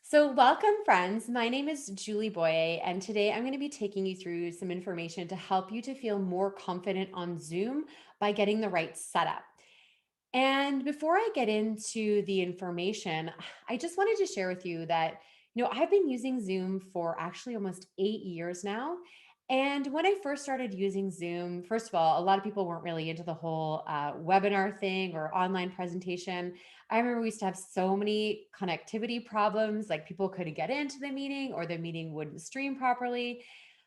So, welcome, friends. My name is Julie Boye, and today I'm going to be taking you through some information to help you to feel more confident on Zoom by getting the right setup. And before I get into the information, I just wanted to share with you that, I've been using Zoom for actually almost 8 years now. And when I first started using Zoom, first of all, a lot of people weren't really into the whole webinar thing or online presentation. I remember we used to have so many connectivity problems, like people couldn't get into the meeting or the meeting wouldn't stream properly.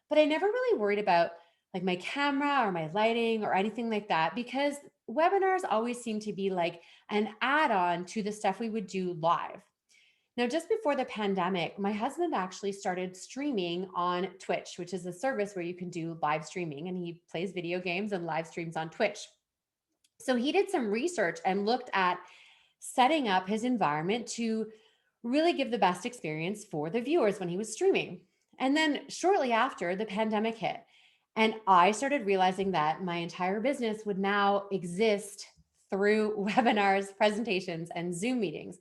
But I never really worried about like my camera or my lighting or anything like that because webinars always seem to be like an add on to the stuff we would do live. Now, just before the pandemic, my husband actually started streaming on Twitch, which is a service where you can do live streaming, and he plays video games and live streams on Twitch. So he did some research and looked at setting up his environment to really give the best experience for the viewers when he was streaming. And then shortly after, the pandemic hit. And I started realizing that my entire business would now exist through webinars, presentations, and Zoom meetings.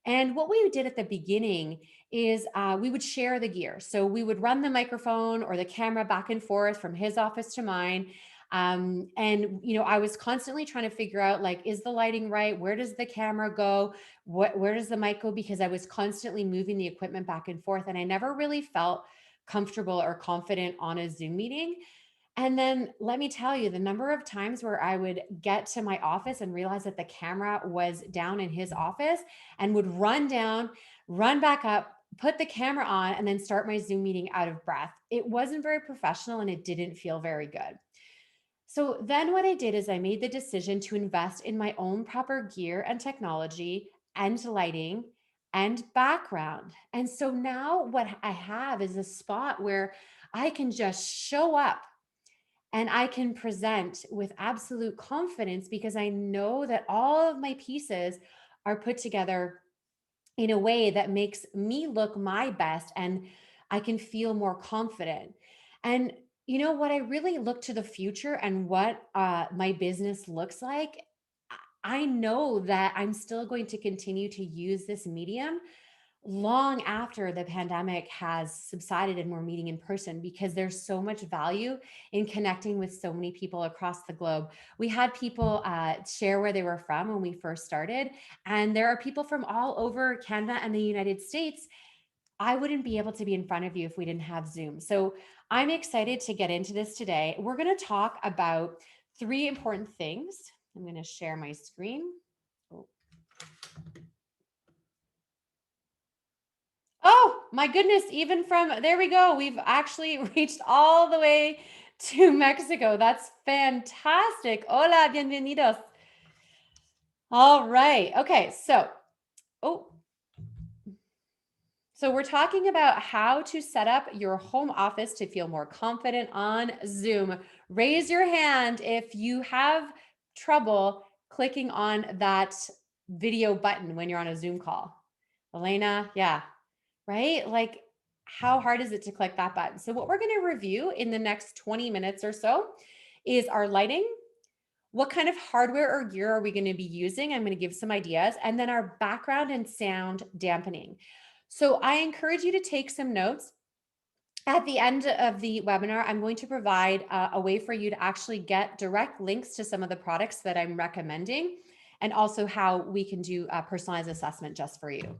And what we did at the beginning is we would share the gear. So we would run the microphone or the camera back and forth from his office to mine. I was constantly trying to figure out like, is the lighting right? Where does the camera go? Where does the mic go? Because I was constantly moving the equipment back and forth, and I never really felt comfortable or confident on a Zoom meeting. And then let me tell you, the number of times where I would get to my office and realize that the camera was down in his office and would run down, run back up, put the camera on, and then start my Zoom meeting out of breath. It wasn't very professional and it didn't feel very good. So then what I did is I made the decision to invest in my own proper gear and technology and lighting and background. And so now what I have is a spot where I can just show up and I can present with absolute confidence because I know that all of my pieces are put together in a way that makes me look my best and I can feel more confident. And you know what? I really look to the future and what my business looks like. I know that I'm still going to continue to use this medium long after the pandemic has subsided and we're meeting in person because there's so much value in connecting with so many people across the globe. We had people share where they were from when we first started, and there are people from all over Canada and the United States. I wouldn't be able to be in front of you if we didn't have Zoom. So I'm excited to get into this today. We're going to talk about three important things. I'm going to share my screen. Oh, Oh my goodness, even from there we go. We've actually reached all the way to Mexico. That's fantastic. Hola, bienvenidos. All right. Okay. Oh, so we're talking about how to set up your home office to feel more confident on Zoom. Raise your hand if you have trouble clicking on that video button when you're on a Zoom call. Elena, yeah, right? Like, how hard is it to click that button? So, what we're going to review in the next 20 minutes or so is our lighting. What kind of hardware or gear are we going to be using? I'm going to give some ideas, and then our background and sound dampening. So, I encourage you to take some notes. At the end of the webinar, I'm going to provide a way for you to actually get direct links to some of the products that I'm recommending and also how we can do a personalized assessment just for you.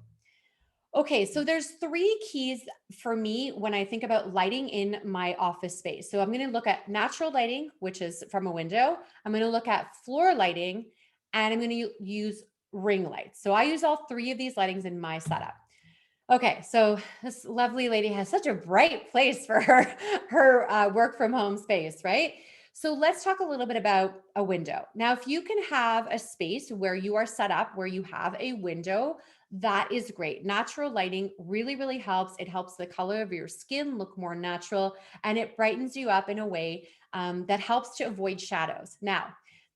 Okay, so there's three keys for me when I think about lighting in my office space. So I'm going to look at natural lighting, which is from a window. I'm going to look at floor lighting, and I'm going to use ring lights. So I use all three of these lightings in my setup. Okay, so this lovely lady has such a bright place for her work from home space, right? So let's talk a little bit about a window. Now, if you can have a space where you are set up, where you have a window, that is great. Natural lighting really, really helps. It helps the color of your skin look more natural, and it brightens you up in a way that helps to avoid shadows. Now,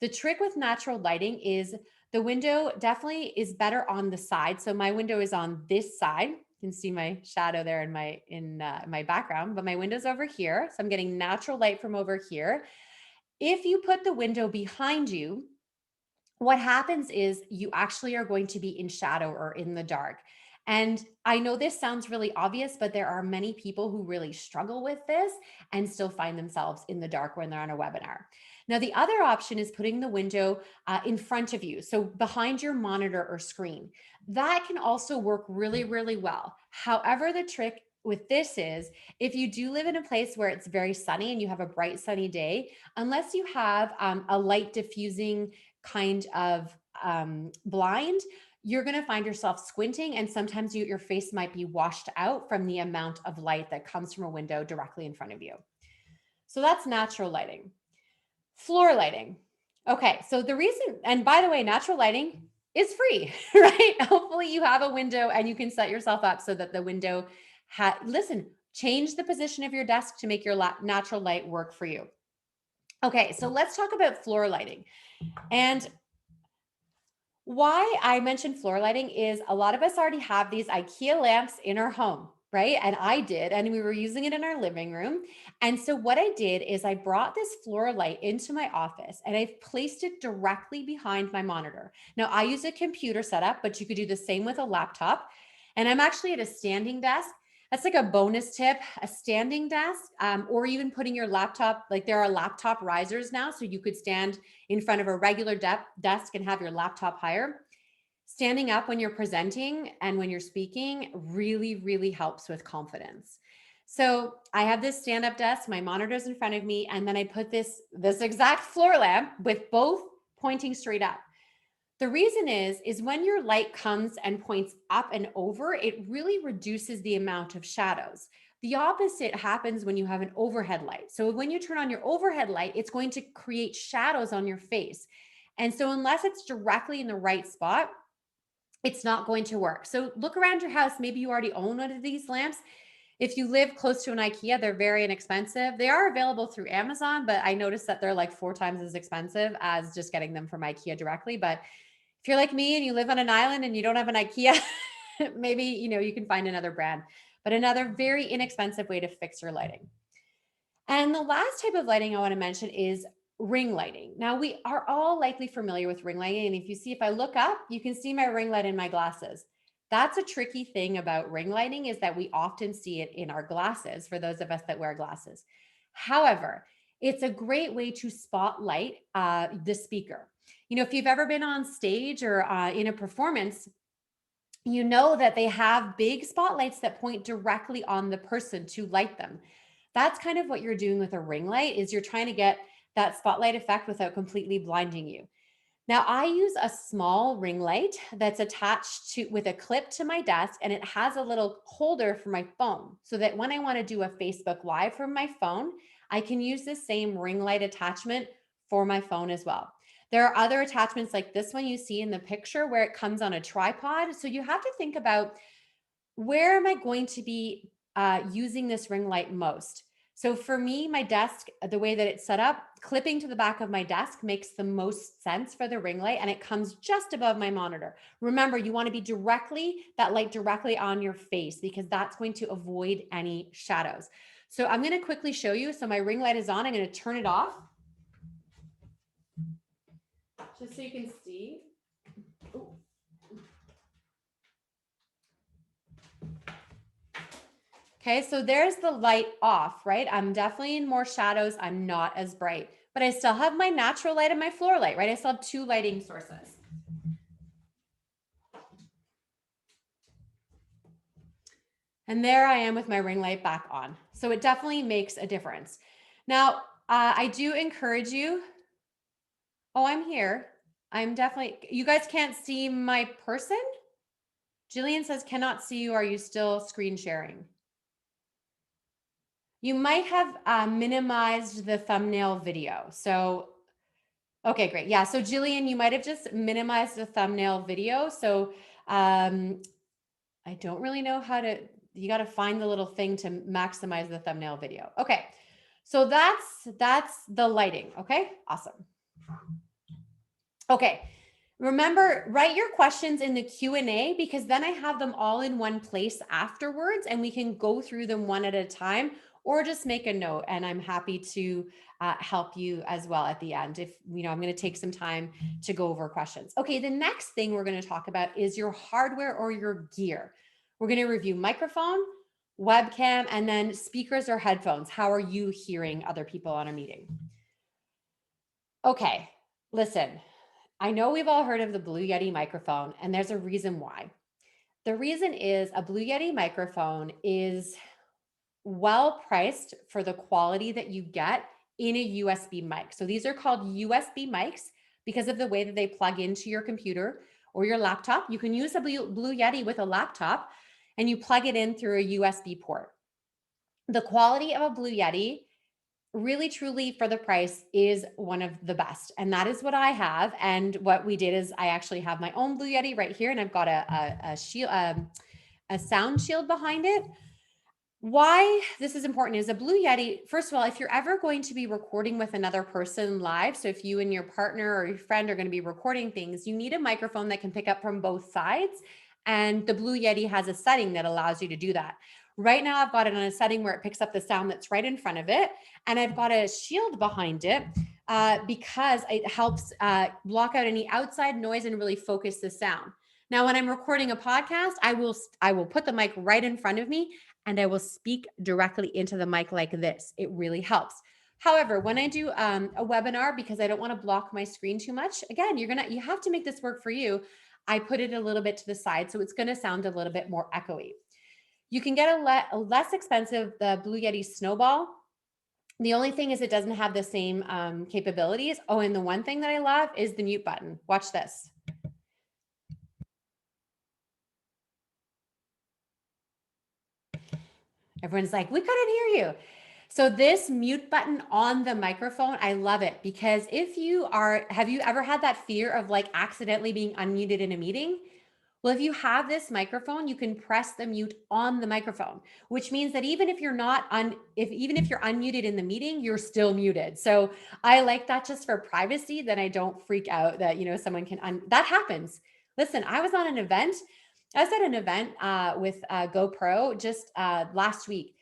the trick with natural lighting is the window definitely is better on the side. So my window is on this side. You can see my shadow there in my background, but my window's over here. So I'm getting natural light from over here. If you put the window behind you, what happens is you actually are going to be in shadow or in the dark. And I know this sounds really obvious, but there are many people who really struggle with this and still find themselves in the dark when they're on a webinar. Now, the other option is putting the window in front of you, so behind your monitor or screen. That can also work really, really well. However, the trick with this is if you do live in a place where it's very sunny and you have a bright sunny day, unless you have a light diffusing kind of blind, you're going to find yourself squinting, and sometimes your face might be washed out from the amount of light that comes from a window directly in front of you. So that's natural lighting. Floor lighting. Okay, so the reason, and by the way, natural lighting is free, right? Hopefully you have a window and you can set yourself up so that the window, listen, change the position of your desk to make your natural light work for you. Okay, so let's talk about floor lighting. And why I mentioned floor lighting is a lot of us already have these IKEA lamps in our home, right? And I did, and we were using it in our living room. And so what I did is I brought this floor light into my office and I've placed it directly behind my monitor. Now I use a computer setup, but you could do the same with a laptop. And I'm actually at a standing desk. That's like a bonus tip, a standing desk, or even putting your laptop, like there are laptop risers now. So you could stand in front of a regular desk and have your laptop higher. Standing up when you're presenting and when you're speaking really, really helps with confidence. So I have this stand-up desk, my monitor's in front of me, and then I put this exact floor lamp with both pointing straight up. The reason is when your light comes and points up and over, it really reduces the amount of shadows. The opposite happens when you have an overhead light. So when you turn on your overhead light, it's going to create shadows on your face. And so unless it's directly in the right spot, it's not going to work. So look around your house. Maybe you already own one of these lamps. If you live close to an IKEA, they're very inexpensive. They are available through Amazon, but I noticed that they're like 4 times as expensive as just getting them from IKEA directly. But if you're like me and you live on an island and you don't have an IKEA, maybe you can find another brand, but another very inexpensive way to fix your lighting. And the last type of lighting I want to mention is ring lighting. Now, we are all likely familiar with ring lighting. And if I look up, you can see my ring light in my glasses. That's a tricky thing about ring lighting, is that we often see it in our glasses for those of us that wear glasses. However, it's a great way to spotlight the speaker. If you've ever been on stage or in a performance, you know that they have big spotlights that point directly on the person to light them. That's kind of what you're doing with a ring light, is you're trying to get that spotlight effect without completely blinding you. Now, I use a small ring light that's attached to with a clip to my desk, and it has a little holder for my phone, so that when I want to do a Facebook Live from my phone, I can use the same ring light attachment for my phone as well. There are other attachments like this one you see in the picture where it comes on a tripod. So you have to think about, where am I going to be using this ring light most? So for me, my desk, the way that it's set up, clipping to the back of my desk makes the most sense for the ring light, and it comes just above my monitor. Remember, you want to be that light directly on your face, because that's going to avoid any shadows. So I'm going to quickly show you. So my ring light is on. I'm going to turn it off just so you can see. Ooh. Okay, so there's the light off, right? I'm definitely in more shadows. I'm not as bright, but I still have my natural light and my floor light, right? I still have 2 lighting sources. And there I am with my ring light back on. So it definitely makes a difference. Now, I do encourage you. Oh, I'm here. I'm definitely, you guys can't see my person? Jillian says, cannot see you. Are you still screen sharing? You might have minimized the thumbnail video. So, okay, great. Yeah. So Jillian, you might have just minimized the thumbnail video. So I don't really know how to, you got to find the little thing to maximize the thumbnail video. Okay. So that's the lighting. Okay. Awesome. Okay. Remember, write your questions in the Q&A, because then I have them all in one place afterwards and we can go through them one at a time, or just make a note and I'm happy to help you as well at the end. If, I'm going to take some time to go over questions. Okay, the next thing we're going to talk about is your hardware or your gear. We're going to review microphone, webcam, and then speakers or headphones. How are you hearing other people on a meeting? Okay, listen, I know we've all heard of the Blue Yeti microphone, and there's a reason why. The reason is a Blue Yeti microphone is well priced for the quality that you get in a USB mic. So these are called USB mics because of the way that they plug into your computer or your laptop. You can use a Blue Yeti with a laptop and you plug it in through a USB port. The quality of a Blue Yeti, really truly for the price, is one of the best. And that is what I have. And what we did is I actually have my own Blue Yeti right here, and I've got a shield, a sound shield behind it. Why this is important is a Blue Yeti. First of all, if you're ever going to be recording with another person live, so if you and your partner or your friend are going to be recording things, you need a microphone that can pick up from both sides. And the Blue Yeti has a setting that allows you to do that. Right now, I've got it on a setting where it picks up the sound that's right in front of it. And I've got a shield behind it because it helps block out any outside noise and really focus the sound. Now, when I'm recording a podcast, I will put the mic right in front of me and I will speak directly into the mic like this. It really helps. However, when I do a webinar, because I don't want to block my screen too much, again, you have to make this work for you. I put it a little bit to the side, so it's going to sound a little bit more echoey. You can get a less expensive, the Blue Yeti Snowball. The only thing is it doesn't have the same capabilities. Oh, and the one thing that I love is the mute button. Watch this. Everyone's like, we couldn't hear you. So this mute button on the microphone, I love it because have you ever had that fear of like accidentally being unmuted in a meeting? Well, if you have this microphone, you can press the mute on the microphone, which means that even if you're unmuted in the meeting, you're still muted. So I like that just for privacy, that I don't freak out that, someone that happens. Listen, I was at an event with GoPro just last week.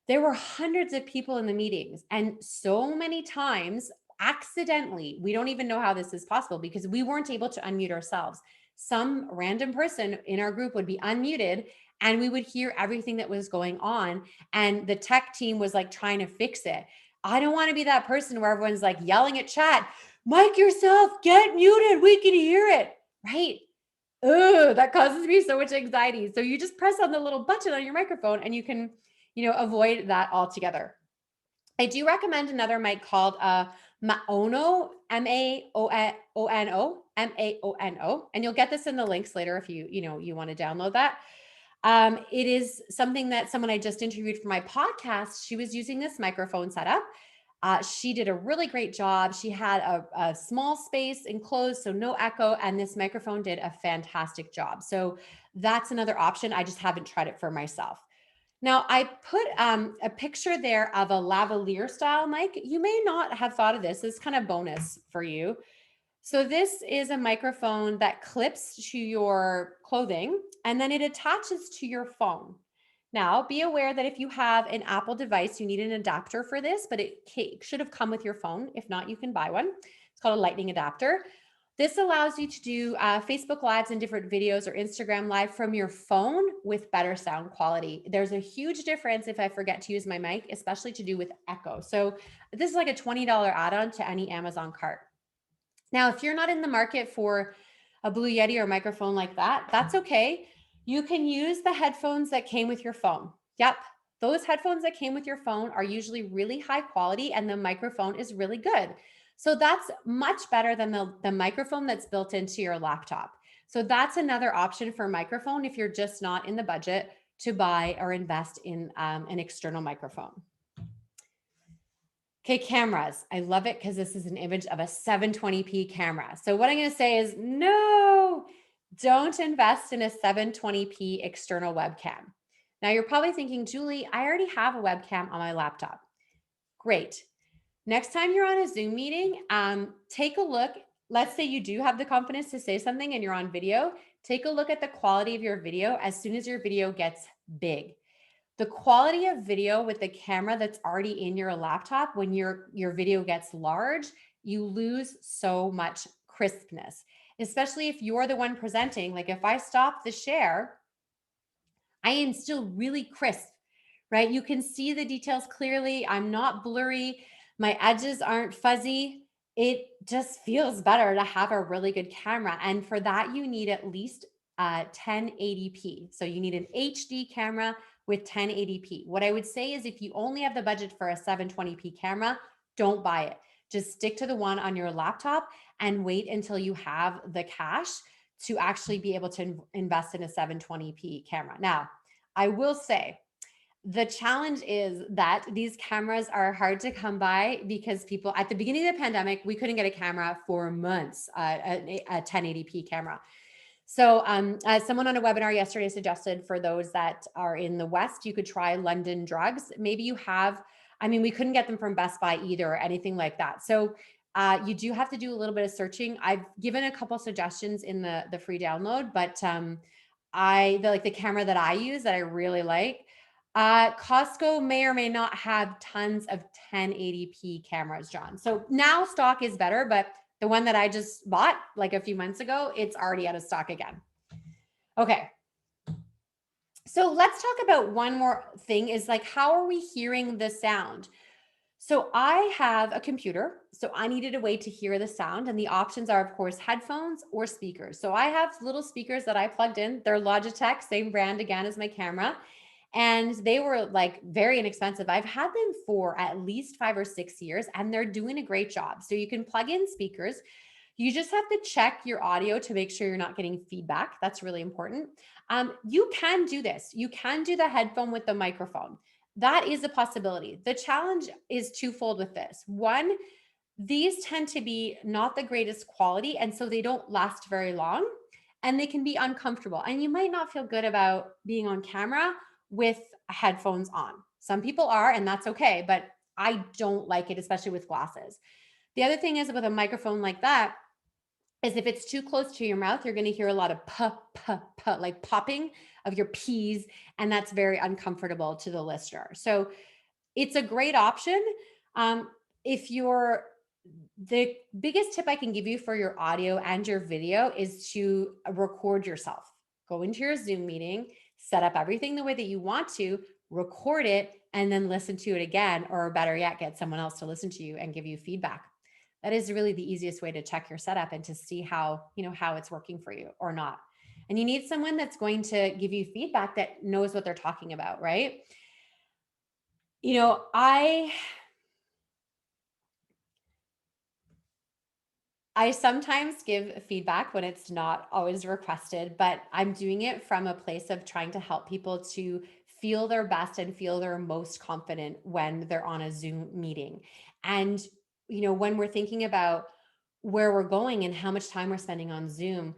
There were hundreds of people in the meetings, and so many times accidentally, we don't even know how this is possible because we weren't able to unmute ourselves. Some random person in our group would be unmuted and we would hear everything that was going on. And the tech team was like trying to fix it. I don't want to be that person where everyone's like yelling at chat, mic yourself, get muted, we can hear it, right? Oh, that causes me so much anxiety. So you just press on the little button on your microphone and you can, avoid that altogether. I do recommend another mic called Maono, Maono, and you'll get this in the links later if you want to download that. It is something that someone I just interviewed for my podcast, she was using this microphone setup. She did a really great job. She had a small space enclosed, so no echo, and this microphone did a fantastic job. So that's another option. I just haven't tried it for myself. Now, I put a picture there of a lavalier style mic. You may not have thought of this. This is kind of bonus for you. So this is a microphone that clips to your clothing and then it attaches to your phone. Now, be aware that if you have an Apple device, you need an adapter for this, but it should have come with your phone. If not, you can buy one. It's called a lightning adapter. This allows you to do Facebook Lives and different videos or Instagram Live from your phone with better sound quality. There's a huge difference if I forget to use my mic, especially to do with echo. So this is like a $20 add-on to any Amazon cart. Now, if you're not in the market for a Blue Yeti or microphone like that, that's okay. You can use the headphones that came with your phone. Yep. Those headphones that came with your phone are usually really high quality and the microphone is really good. So that's much better than the microphone that's built into your laptop. So that's another option for microphone if you're just not in the budget to buy or invest in an external microphone. Okay, cameras. I love it because this is an image of a 720p camera. So what I'm going to say is no, don't invest in a 720p external webcam. Now you're probably thinking, Julie, I already have a webcam on my laptop. Great. Next time you're on a Zoom meeting, take a look. Let's say you do have the confidence to say something and you're on video. Take a look at the quality of your video as soon as your video gets big. The quality of video with the camera that's already in your laptop, when your video gets large, you lose so much crispness, especially if you're the one presenting. Like if I stop the share, I am still really crisp, right? You can see the details clearly. I'm not blurry. My edges aren't fuzzy. It just feels better to have a really good camera. And for that, you need at least 1080p. So you need an HD camera with 1080p. What I would say is if you only have the budget for a 720p camera, don't buy it. Just stick to the one on your laptop and wait until you have the cash to actually be able to invest in a 720p camera. Now, I will say the challenge is that these cameras are hard to come by because people at the beginning of the pandemic, we couldn't get a camera for months, a 1080p camera. So, someone on a webinar yesterday suggested for those that are in the West, you could try London Drugs. Maybe you have, I mean, we couldn't get them from Best Buy either or anything like that. So, you do have to do a little bit of searching. I've given a couple suggestions in the free download, but the camera that I use that I really like. Costco may or may not have tons of 1080p cameras, John. So now stock is better, but the one that I just bought like a few months ago, it's already out of stock again. Okay. So let's talk about one more thing is like, how are we hearing the sound? So I have a computer, so I needed a way to hear the sound, and the options are, of course, headphones or speakers. So I have little speakers that I plugged in. They're Logitech, same brand again as my camera, and they were like very inexpensive. I've had them for at least 5 or 6 years, and they're doing a great job. So you can plug in speakers. You just have to check your audio to make sure you're not getting feedback. That's really important. You can do this. You can do the headphone with the microphone. That is a possibility. The challenge is twofold with this. One, these tend to be not the greatest quality, and so they don't last very long, and they can be uncomfortable. And you might not feel good about being on camera with headphones on. Some people are, and that's okay, but I don't like it, especially with glasses. The other thing is with a microphone like that, is if it's too close to your mouth, you're going to hear a lot of like popping of your P's, and that's very uncomfortable to the listener. So it's a great option. Um, if you're the biggest tip I can give you for your audio and your video is to record yourself. Go into your Zoom meeting, set up everything the way that you want to, record it, and then listen to it again, or better yet, get someone else to listen to you and give you feedback. That is really the easiest way to check your setup and to see how it's working for you or not. And you need someone that's going to give you feedback that knows what they're talking about, right? I sometimes give feedback when it's not always requested, but I'm doing it from a place of trying to help people to feel their best and feel their most confident when they're on a Zoom meeting. And, when we're thinking about where we're going and how much time we're spending on Zoom,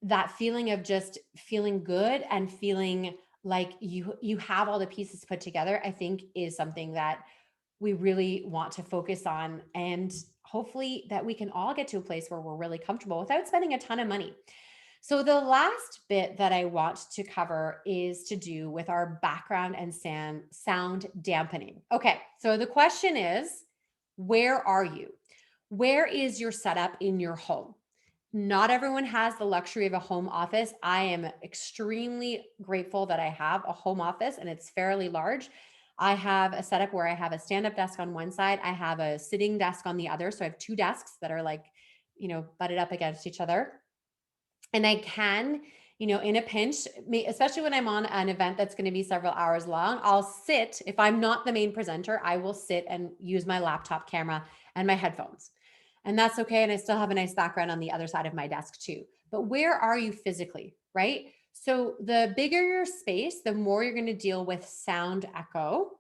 that feeling of just feeling good and feeling like you have all the pieces put together, I think is something that we really want to focus on, and hopefully that we can all get to a place where we're really comfortable without spending a ton of money. So the last bit that I want to cover is to do with our background and sound dampening. Okay, so the question is, where are you? Where is your setup in your home? Not everyone has the luxury of a home office. I am extremely grateful that I have a home office and it's fairly large. I have a setup where I have a stand-up desk on one side. I have a sitting desk on the other. So I have two desks that are like, butted up against each other. And I can, in a pinch, especially when I'm on an event that's going to be several hours long, I'll sit. If I'm not the main presenter, I will sit and use my laptop camera and my headphones. And that's okay. And I still have a nice background on the other side of my desk too. But where are you physically, right? So the bigger your space, the more you're going to deal with sound echo.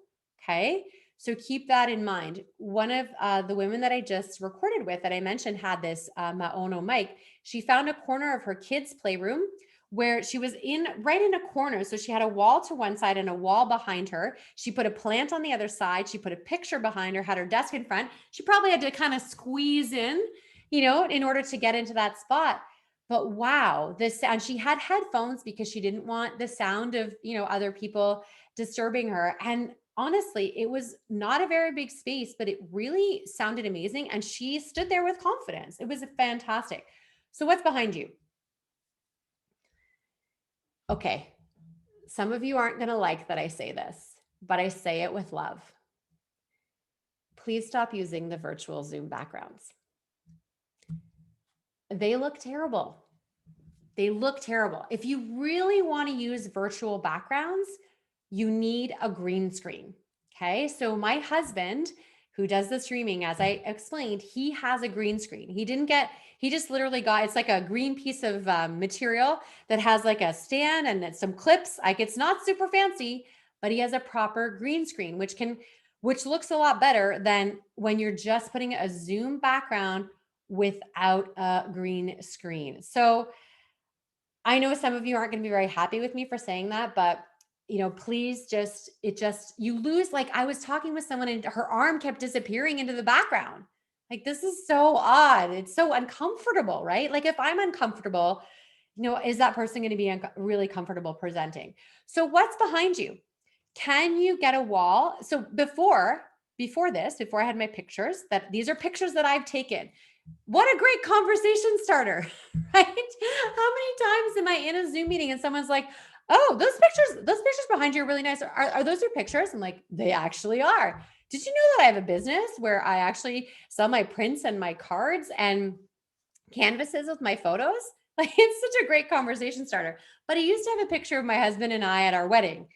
Okay. So keep that in mind. One of the women that I just recorded with that I mentioned had this Maono mic. She found a corner of her kids' playroom where she was right in a corner. So she had a wall to one side and a wall behind her. She put a plant on the other side. She put a picture behind her, had her desk in front. She probably had to kind of squeeze in, in order to get into that spot. But wow, and she had headphones because she didn't want the sound of, other people disturbing her. And honestly, it was not a very big space, but it really sounded amazing. And she stood there with confidence. It was fantastic. So what's behind you? Okay. Some of you aren't going to like that I say this, but I say it with love. Please stop using the virtual Zoom backgrounds. They look terrible. They look terrible. If you really want to use virtual backgrounds, you need a green screen. Okay. So my husband, who does the streaming, as I explained, he has a green screen. He just literally got, it's like a green piece of material that has like a stand and some clips. Like it's not super fancy, but he has a proper green screen, which looks a lot better than when you're just putting a Zoom background without a green screen. So I know some of you aren't going to be very happy with me for saying that, but please you lose. Like I was talking with someone and her arm kept disappearing into the background. Like this is so odd. It's so uncomfortable, right? Like if I'm uncomfortable, is that person going to be really comfortable presenting? So what's behind you? Can you get a wall? So before I had my pictures, that these are pictures that I've taken. What a great conversation starter, right? How many times am I in a Zoom meeting and someone's like, "Oh, those pictures behind you are really nice. Are those your pictures?" I'm like, "They actually are." Did you know that I have a business where I actually sell my prints and my cards and canvases with my photos? Like it's such a great conversation starter. But I used to have a picture of my husband and I at our wedding.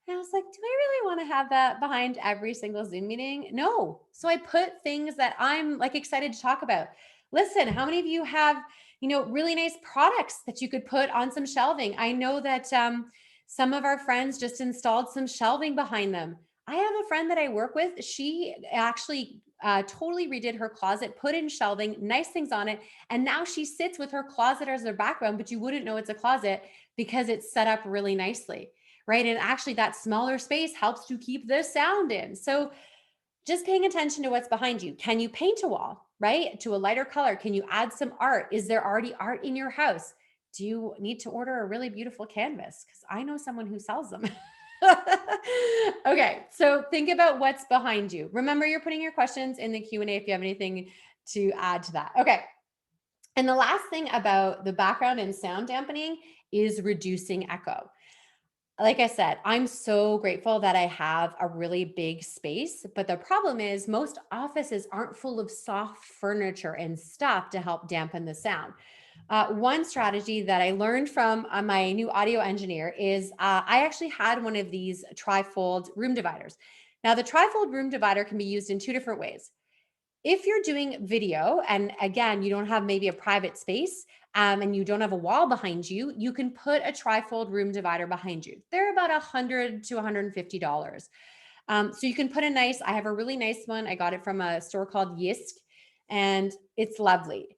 And I was like, do I really want to have that behind every single Zoom meeting? No. So I put things that I'm like excited to talk about. Listen, how many of you have, really nice products that you could put on some shelving? I know that some of our friends just installed some shelving behind them. I have a friend that I work with. She actually totally redid her closet, put in shelving, nice things on it. And now she sits with her closet as her background, but you wouldn't know it's a closet because it's set up really nicely, right? And actually, that smaller space helps to keep the sound in. So, just paying attention to what's behind you. Can you paint a wall, right? To a lighter color? Can you add some art? Is there already art in your house? Do you need to order a really beautiful canvas? Because I know someone who sells them. Okay, so think about what's behind you. Remember, you're putting your questions in the Q&A if you have anything to add to that. Okay. And the last thing about the background and sound dampening is reducing echo. Like I said, I'm so grateful that I have a really big space, but the problem is most offices aren't full of soft furniture and stuff to help dampen the sound. One strategy that I learned from my new audio engineer is I actually had one of these trifold room dividers. Now, the trifold room divider can be used in two different ways. If you're doing video, and again, you don't have maybe a private space and you don't have a wall behind you, you can put a trifold room divider behind you. They're about $100 to $150. So you can put I have a really nice one. I got it from a store called Yisk, and it's lovely.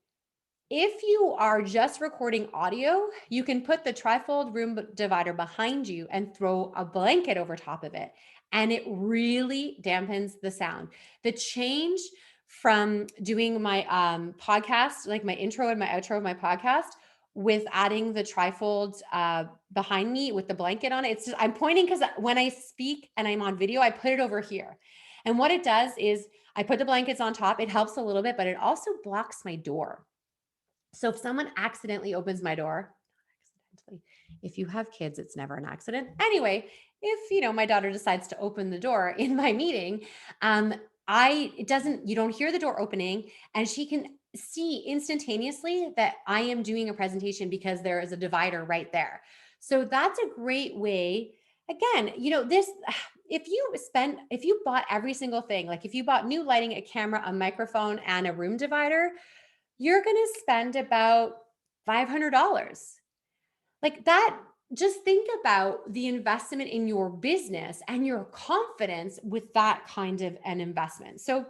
If you are just recording audio, you can put the trifold room divider behind you and throw a blanket over top of it. And it really dampens the sound. The change from doing my podcast, like my intro and my outro of my podcast, with adding the trifold behind me with the blanket on it. It's just, I'm pointing because when I speak and I'm on video, I put it over here. And what it does is I put the blankets on top. It helps a little bit, but it also blocks my door. So if someone accidentally opens my door, if you have kids, it's never an accident. Anyway, if my daughter decides to open the door in my meeting, you don't hear the door opening, and she can see instantaneously that I am doing a presentation because there is a divider right there. So that's a great way. Again, if you bought every single thing, like if you bought new lighting, a camera, a microphone, and a room divider, you're going to spend about $500. Like that, just think about the investment in your business and your confidence with that kind of an investment. So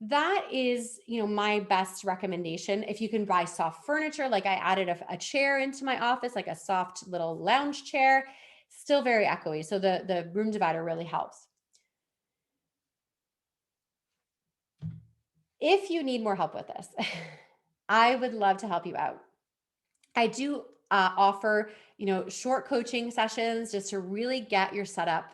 that is, my best recommendation. If you can buy soft furniture, like I added a chair into my office, like a soft little lounge chair, still very echoey. So the room divider really helps. If you need more help with this, I would love to help you out. I do offer, short coaching sessions just to really get your setup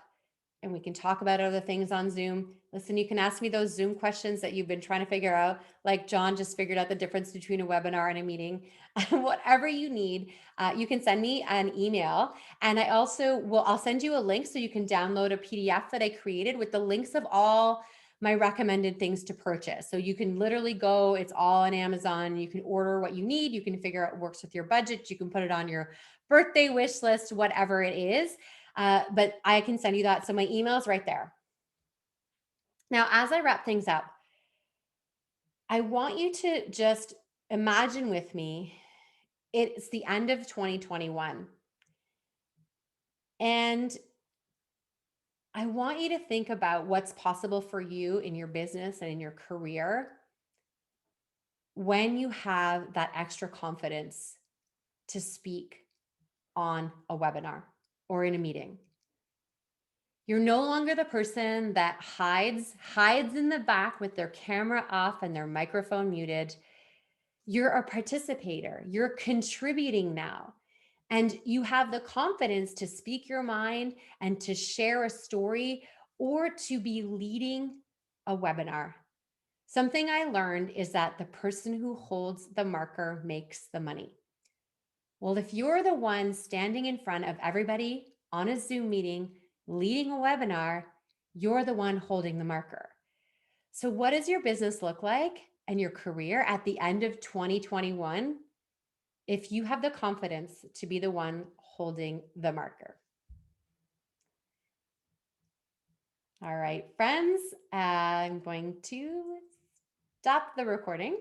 and we can talk about other things on Zoom. Listen, you can ask me those Zoom questions that you've been trying to figure out, like John just figured out the difference between a webinar and a meeting. Whatever you need, you can send me an email. And I'll send you a link so you can download a PDF that I created with the links of all my recommended things to purchase. So you can literally go, it's all on Amazon. You can order what you need. You can figure out what works with your budget. You can put it on your birthday wish list, whatever it is. But I can send you that. So my email is right there. Now, as I wrap things up, I want you to just imagine with me, it's the end of 2021. And I want you to think about what's possible for you in your business and in your career when you have that extra confidence to speak on a webinar or in a meeting. You're no longer the person that hides in the back with their camera off and their microphone muted. You're a participator. You're contributing now. And you have the confidence to speak your mind and to share a story or to be leading a webinar. Something I learned is that the person who holds the marker makes the money. Well, if you're the one standing in front of everybody on a Zoom meeting, leading a webinar, you're the one holding the marker. So, what does your business look like and your career at the end of 2021 if you have the confidence to be the one holding the marker? All right, friends, I'm going to stop the recording.